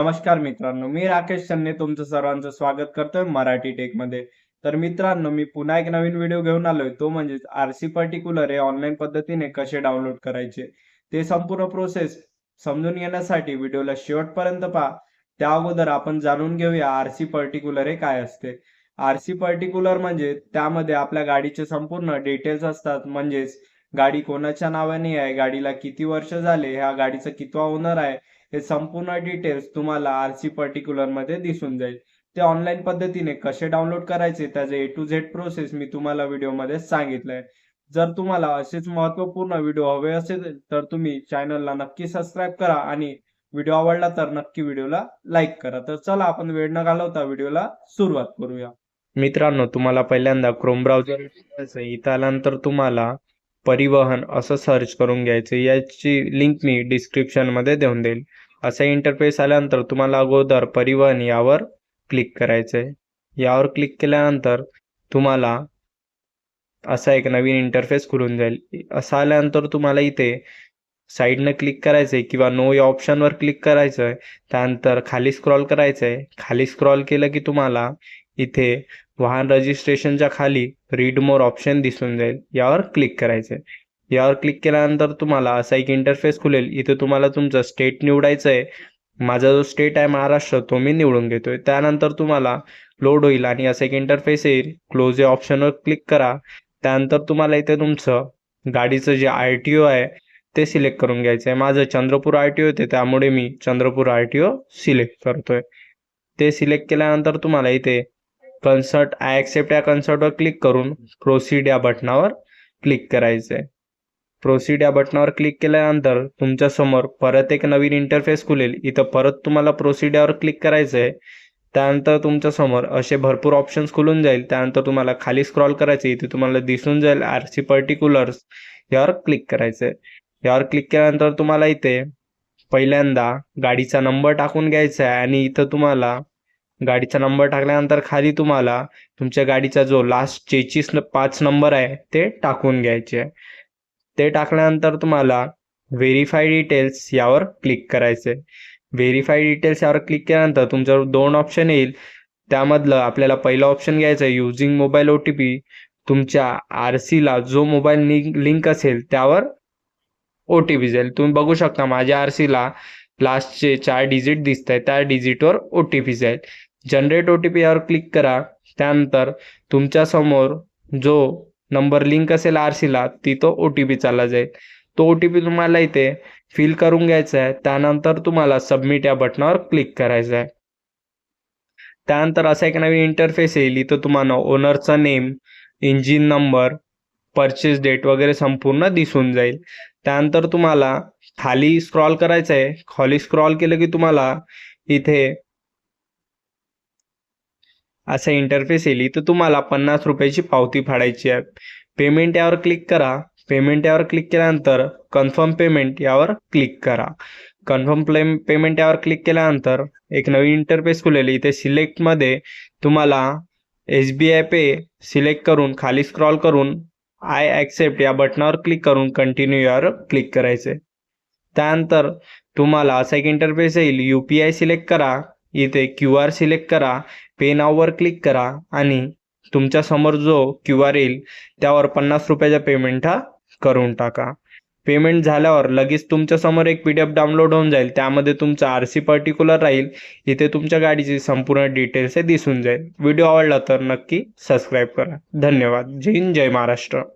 नमस्कार मित्रांनो, मी राकेश चन्ने तुमचं सर्वांचं स्वागत करतोय मराठी टेक मध्ये. तर मित्रांनो, मी पुन्हा एक नवीन व्हिडिओ घेऊन आलोय. तो म्हणजे आरसी पर्टिक्युलर हे ऑनलाईन पद्धतीने कसे डाउनलोड करायचे ते संपूर्ण प्रोसेस समजून घेण्यासाठी व्हिडिओला शेवटपर्यंत पहा. त्या अगोदर आपण जाणून घेऊया आरसी पर्टिक्युलर हे काय असते. आरसी पर्टिक्युलर म्हणजे त्यामध्ये आपल्या गाडीचे संपूर्ण डिटेल्स असतात. म्हणजेच गाडी कोणाच्या नावाने आहे, गाडीला किती वर्ष झाले, ह्या गाडीचा कितवा ओनर आहे, हे संपूर्ण डिटेल्स तुम्हाला आरसी पर्टिक्युलर मध्ये दिसून जाईल. ते ऑनलाईन पद्धतीने कसे डाउनलोड करायचे त्याचे ए टू झेड प्रोसेस मी तुम्हाला व्हिडिओमध्ये सांगितलंय. जर तुम्हाला असेच महत्त्वपूर्ण व्हिडिओ हवे असेल तर तुम्ही चॅनलला नक्की सबस्क्राईब करा आणि व्हिडिओ आवडला तर नक्की व्हिडिओला लाईक करा. तर चला आपण वेळ न घालवता व्हिडिओला सुरुवात करूया. मित्रांनो, तुम्हाला पहिल्यांदा क्रोम ब्राउझर इथं आल्यानंतर तुम्हाला परिवहन असं सर्च करून घ्यायचं. याची लिंक मी डिस्क्रिप्शन मध्ये देऊन देईल. असा इंटरफेस आल्यानंतर तुम्हाला अगोदर परिवहन यावर क्लिक करायचंय. यावर क्लिक केल्यानंतर तुम्हाला असा एक नवीन इंटरफेस खुलून जाईल. असं आल्यानंतर तुम्हाला इथे साईडनं क्लिक करायचंय किंवा नो या ऑप्शनवर क्लिक करायचंय. त्यानंतर खाली स्क्रॉल करायचंय. खाली स्क्रॉल केलं की तुम्हाला इथे वाहन रजिस्ट्रेशनच्या खाली रीड मोर ऑप्शन दिसून जाईल. यावर क्लिक करायचंय. यावर क्लिक केल्यानंतर तुम्हाला असा एक इंटरफेस खुलेल. इथे तुम्हाला तुमचं स्टेट निवडायचं आहे. माझा जो स्टेट आहे महाराष्ट्र, तो मी निवडून घेतोय. त्यानंतर तुम्हाला लोड होईल आणि असा एक इंटरफेस येईल. क्लोज या ऑप्शनवर क्लिक करा. त्यानंतर तुम्हाला इथे तुमचं गाडीचं जे RTO आहे ते सिलेक्ट करून घ्यायचं आहे. माझं चंद्रपूर RTO होते, त्यामुळे मी चंद्रपूर RTO सिलेक्ट करतोय. ते सिलेक्ट केल्यानंतर तुम्हाला इथे कन्सर्ट आय ॲक्सेप्ट या कन्सर्टवर क्लिक करून प्रोसीड या बटनावर क्लिक करायचं आहे. प्रोसीड या बटनावर क्लिक केल्यानंतर तुमच्या समोर परत एक नवीन इंटरफेस खुलेल. इथं परत तुम्हाला प्रोसीड यावर क्लिक करायचं आहे. त्यानंतर तुमच्या समोर असे भरपूर ऑप्शन्स खुलून जाईल. त्यानंतर तुम्हाला खाली स्क्रॉल करायचं. इथे तुम्हाला दिसून जाईल आरसी पर्टिक्युलर्स, यावर क्लिक करायचं आहे. यावर क्लिक केल्यानंतर तुम्हाला इथे पहिल्यांदा गाडीचा नंबर टाकून घ्यायचा आहे आणि इथं तुम्हाला गाडीचा नंबर टाकल्यानंतर खाली तुम्हाला तुमच्या गाडीचा जो लास्ट चेचिस 5 नंबर आहे ते टाकून घ्यायचे आहे. ते टाकल्यानंतर तुम्हाला व्हेरीफाय डिटेल्स यावर क्लिक करायचे. व्हेरीफाय डिटेल्स यावर क्लिक केल्यानंतर तुमच्यावर 2 ऑप्शन येईल. त्यामधलं आपल्याला पहिला ऑप्शन घ्यायचा आहे युजिंग मोबाईल OTP. तुमच्या RCला जो मोबाईल लिंक असेल त्यावर OTP जाईल. तुम्ही बघू शकता माझ्या RCला लास्टचे 4 डिजिट दिसत आहेत, त्या डिजिटवर OTP जाईल. जनरेट OTP यावर क्लिक करा. त्यानंतर तुमच्या समोर जो नंबर लिंक असेल RCला तिथं OTP चालला जाईल. तो OTP तुम्हाला इथे फिल करून घ्यायचा आहे. त्यानंतर तुम्हाला सबमिट या बटनावर क्लिक करायचं आहे. त्यानंतर असा एक नवीन इंटरफेस येईल. इथं तुम्हाला ओनरचा name, engine number, purchase date वगैरे संपूर्ण दिसून जाईल. त्यानंतर तुम्हाला खाली स्क्रॉल करायचं आहे. खाली स्क्रॉल केलं की तुम्हाला इथे असा इंटरफेस येईल. इथं तुम्हाला 50 रुपयाची पावती फाडायची आहे. पेमेंट यावर क्लिक करा. पेमेंट यावर क्लिक केल्यानंतर कन्फर्म पेमेंट यावर क्लिक करा. कन्फर्म पेमेंट यावर क्लिक केल्यानंतर एक नवीन इंटरफेस खुलेल. इथे सिलेक्टमध्ये तुम्हाला SBI पे सिलेक्ट करून खाली स्क्रॉल करून आय ॲक्सेप्ट या बटनावर क्लिक करून कंटिन्यू यावर क्लिक करायचे. त्यानंतर तुम्हाला असा एक इंटरफेस येईल. UPI सिलेक्ट करा. इथे QR सिलेक्ट करा. पे नाववर क्लिक करा आणि तुमच्या समोर जो QR येईल त्यावर 50 रुपयाचा पेमेंट हा करून टाका. पेमेंट झाल्यावर लगेच तुमच्या समोर एक PDF डाउनलोड होऊन जाईल. त्यामध्ये तुमचा RC पर्टिक्युलर राहील. इथे तुमच्या गाडीची संपूर्ण डिटेल्स दिसून जाईल. व्हिडिओ आवडला तर नक्की सबस्क्राईब करा. धन्यवाद. जय हिंद, जय महाराष्ट्र.